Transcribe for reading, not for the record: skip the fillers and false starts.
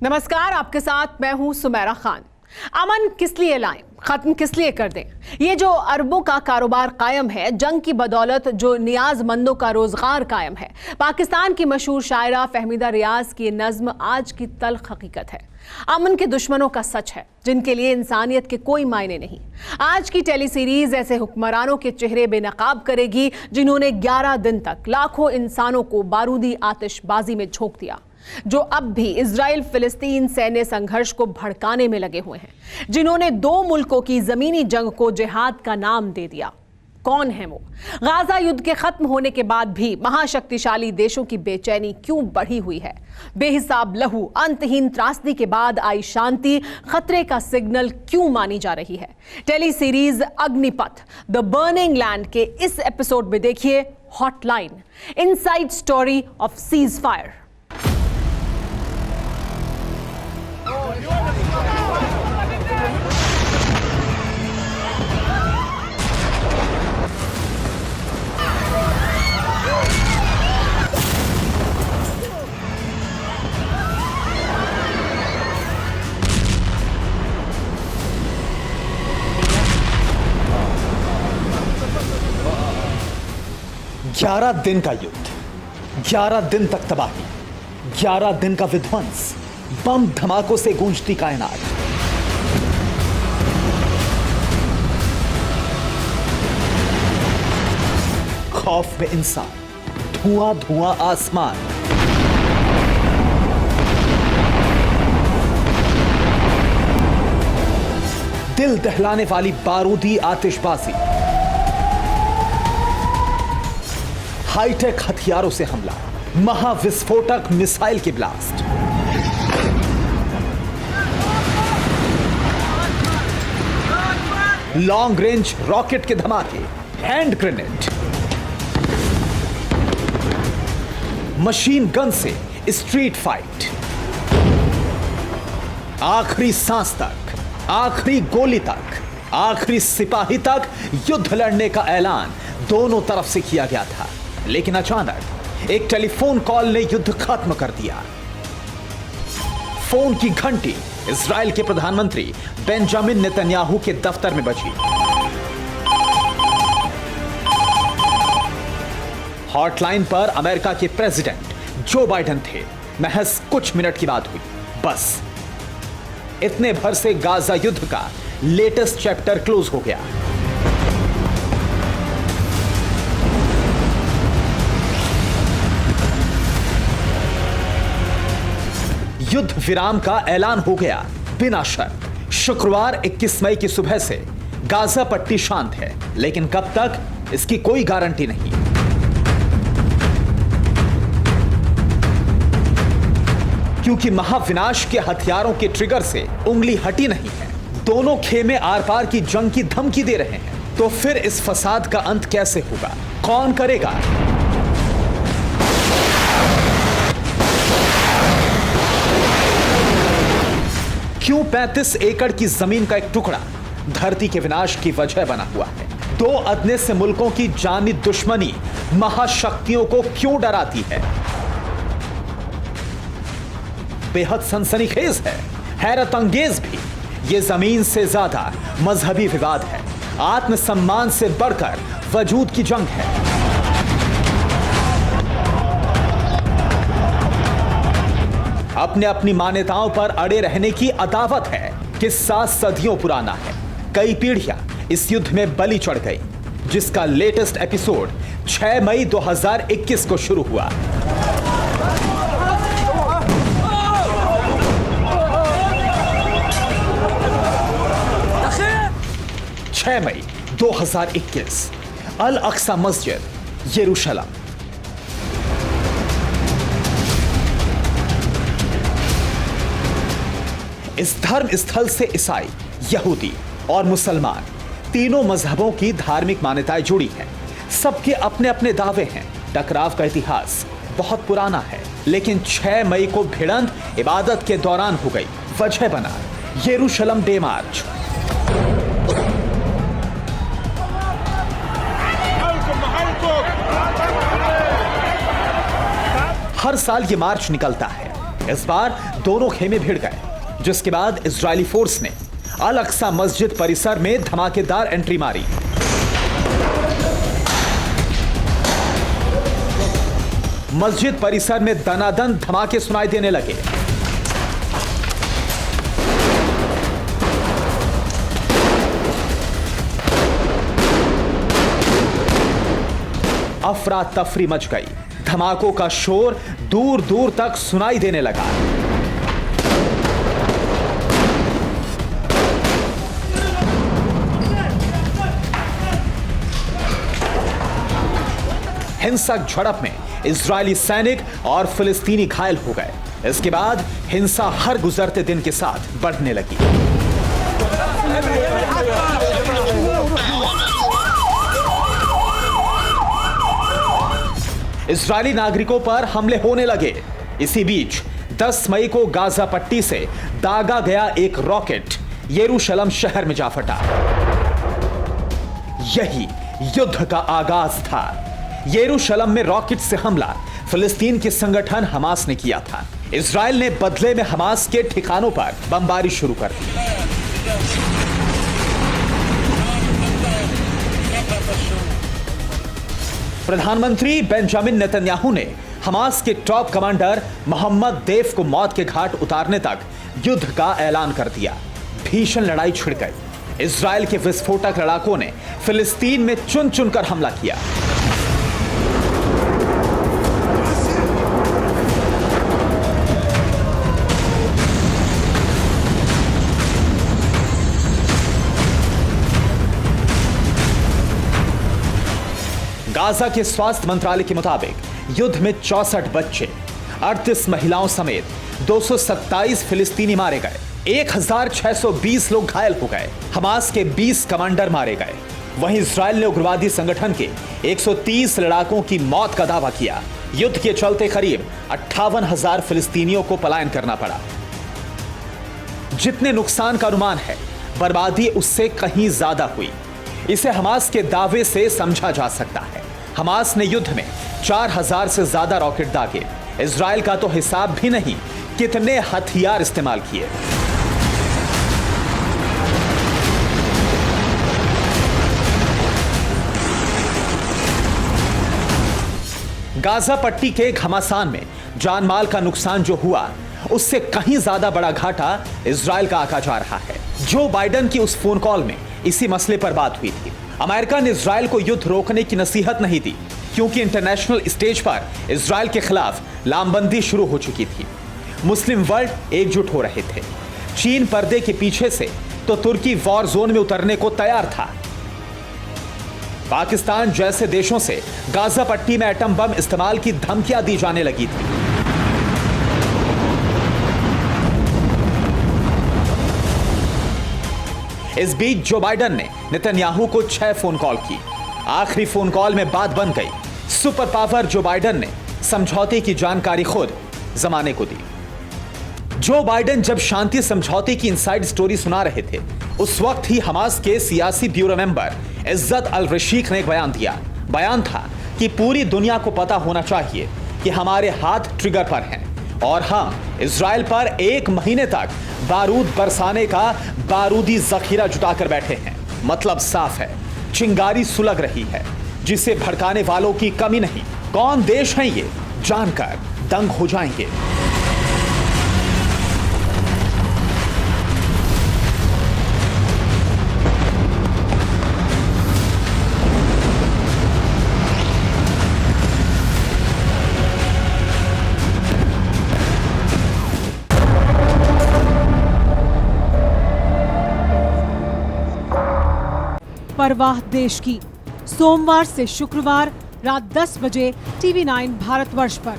नमस्कार, आपके साथ मैं हूं सुमेरा खान। अमन किस लिए लाएं, खत्म किस लिए कर दें? ये जो अरबों का कारोबार कायम है, जंग की बदौलत जो नियाजमंदों का रोजगार कायम है, पाकिस्तान की मशहूर शायरा फहमीदा रियाज की नज्म आज की तल्ख हकीकत है। अमन के दुश्मनों का सच है, जिनके लिए इंसानियत के कोई मायने नहीं। आज की टेली सीरीज ऐसे हुक्मरानों के चेहरे बेनकाब करेगी जिन्होंने 11 दिन तक लाखों इंसानों को बारूदी आतिशबाजी में झोंक दिया, जो अब भी इजराइल फिलिस्तीन सैन्य संघर्ष को भड़काने में लगे हुए हैं, जिन्होंने 2 मुल्कों की जमीनी जंग को जिहाद का नाम दे दिया। कौन है वो? गाजा युद्ध के खत्म होने के बाद भी महाशक्तिशाली देशों की बेचैनी क्यों बढ़ी हुई है? बेहिसाब लहू, अंतहीन त्रासदी के बाद आई शांति खतरे का सिग्नल क्यों मानी जा रही है? Tele series Agnipath the burning land के इस एपिसोड में देखिए hotline, inside story of ceasefire. 11 दिन का युद्ध, 11 दिन तक तबाही, 11 दिन का विध्वंस, बम धमाकों से गूंजती कायनात। खौफ में इंसान, धुआं धुआं आसमान। दिल दहलाने वाली बारूदी आतिशबाजी, हाईटेक हथियारों से हमला, महाविस्फोटक मिसाइल के ब्लास्ट, लॉन्ग रेंज रॉकेट के धमाके, हैंड ग्रेनेड, मशीन गन से स्ट्रीट फाइट, आखिरी सांस तक, आखिरी गोली तक, आखिरी सिपाही तक युद्ध लड़ने का ऐलान दोनों तरफ से किया गया था। लेकिन अचानक एक टेलीफोन कॉल ने युद्ध खत्म कर दिया। फोन की घंटी इजराइल के प्रधानमंत्री बेंजामिन नेतन्याहू के दफ्तर में बजी। हॉटलाइन पर अमेरिका के प्रेसिडेंट जो बाइडेन थे। महज कुछ मिनट की बात हुई, बस इतने भर से गाजा युद्ध का लेटेस्ट चैप्टर क्लोज हो गया। युद्ध विराम का ऐलान हो गया बिना शर्त। शुक्रवार 21 मई की सुबह से गाजा पट्टी शांत है, लेकिन कब तक इसकी कोई गारंटी नहीं। क्योंकि महाविनाश के हथियारों के ट्रिगर से उंगली हटी नहीं है। दोनों खेमे आर पार की जंग की धमकी दे रहे हैं। तो फिर इस फसाद का अंत कैसे होगा? कौन करेगा? क्यों 35 एकड़ की जमीन का एक टुकड़ा धरती के विनाश की वजह बना हुआ है? 2 अदने से मुल्कों की जानी दुश्मनी महाशक्तियों को क्यों डराती है? बेहद सनसनीखेज है, हैरत अंगेज भी। यह जमीन से ज्यादा मजहबी विवाद है, आत्मसम्मान से बढ़कर वजूद की जंग है। अपने अपनी मान्यताओं पर अड़े रहने की अदावत है। किस्सा सदियों पुराना है। कई पीढ़ियां इस युद्ध में बलि चढ़ गई, जिसका लेटेस्ट एपिसोड 6 मई 2021 को शुरू हुआ। मई 2021 अल अक्सा मस्जिद, यरूशलेम। इस धर्म स्थल से ईसाई, यहूदी और मुसलमान तीनों मजहबों की धार्मिक मान्यताएं जुड़ी हैं। सबके अपने अपने दावे हैं। टकराव का इतिहास बहुत पुराना है, लेकिन 6 मई को भिड़ंत इबादत के दौरान हो गई। वजह बना यरूशलेम डे मार्च। हर साल ये मार्च निकलता है। इस बार दोनों खेमे भिड़ गए, जिसके बाद इजरायली फोर्स ने अल अक्सा मस्जिद परिसर में धमाकेदार एंट्री मारी। मस्जिद परिसर में दनादन धमाके सुनाई देने लगे। अफरा तफरी मच गई। धमाकों का शोर दूर दूर तक सुनाई देने लगा। हिंसक झड़प में इजरायली सैनिक और फिलिस्तीनी घायल हो गए। इसके बाद हिंसा हर गुजरते दिन के साथ बढ़ने लगी। इजरायली नागरिकों पर हमले होने लगे। इसी बीच 10 मई को गाजा पट्टी से दागा गया एक रॉकेट यरूशलेम शहर में जा फटा। यही युद्ध का आगाज था। यरूशलेम में रॉकेट से हमला फिलिस्तीन के संगठन हमास ने किया था। इजरायल ने बदले में हमास के ठिकानों पर बमबारी शुरू कर दी। प्रधानमंत्री बेंजामिन नेतन्याहू ने हमास के टॉप कमांडर मोहम्मद देफ को मौत के घाट उतारने तक युद्ध का ऐलान कर दिया। भीषण लड़ाई छिड़ गई। इजरायल के विस्फोटक लड़ाकों ने फिलिस्तीन में चुन चुनकर हमला किया। गाजा के स्वास्थ्य मंत्रालय के मुताबिक युद्ध में 64 बच्चे, 38 महिलाओं समेत 227 फिलिस्तीनी मारे गए। 1620 लोग घायल हो गए। हमास के 20 कमांडर मारे गए। वहीं इजरायल ने उग्रवादी संगठन के 130 लड़ाकों की मौत का दावा किया। युद्ध के चलते करीब 58,000 फिलिस्तीनियों को पलायन करना पड़ा। जितने नुकसान का अनुमान है, बर्बादी उससे कहीं ज्यादा हुई। इसे हमास के दावे से समझा जा सकता है। हमास ने युद्ध में 4000 से ज्यादा रॉकेट दागे। इजरायल का तो हिसाब भी नहीं कितने हथियार इस्तेमाल किए। गाजा पट्टी के घमासान में जान माल का नुकसान जो हुआ, उससे कहीं ज्यादा बड़ा घाटा इजरायल का आका जा रहा है। जो बाइडेन की उस फोन कॉल में इसी मसले पर बात हुई थी। अमेरिका ने इजरायल को युद्ध रोकने की नसीहत नहीं दी, क्योंकि इंटरनेशनल स्टेज पर इजरायल के खिलाफ लामबंदी शुरू हो चुकी थी। मुस्लिम वर्ल्ड एकजुट हो रहे थे। चीन पर्दे के पीछे से तो तुर्की वॉर जोन में उतरने को तैयार था। पाकिस्तान जैसे देशों से गाजा पट्टी में एटम बम इस्तेमाल की धमकियां दी जाने लगी थी। इस बीच जो बाइडेन ने नेतन्याहू को 6 फोन कॉल की। आखिरी फोन कॉल में बात बन गई। सुपर पावर जो बाइडेन ने समझौते की जानकारी खुद जमाने को दी। जो बाइडेन जब शांति समझौते की इनसाइड स्टोरी सुना रहे थे, उस वक्त ही हमास के सियासी ब्यूरो मेंबर इज्जत अल रशीक ने एक बयान दिया। बयान था कि पूरी दुनिया को पता होना चाहिए कि हमारे हाथ ट्रिगर पर हैं और हम इजरायल पर 1 महीने तक बारूद बरसाने का बारूदी जखीरा जुटाकर बैठे हैं। मतलब साफ है, चिंगारी सुलग रही है, जिसे भड़काने वालों की कमी नहीं। कौन देश है ये जानकर दंग हो जाएंगे। परवाह देश की, सोमवार से शुक्रवार रात 10 बजे TV9 भारतवर्ष पर।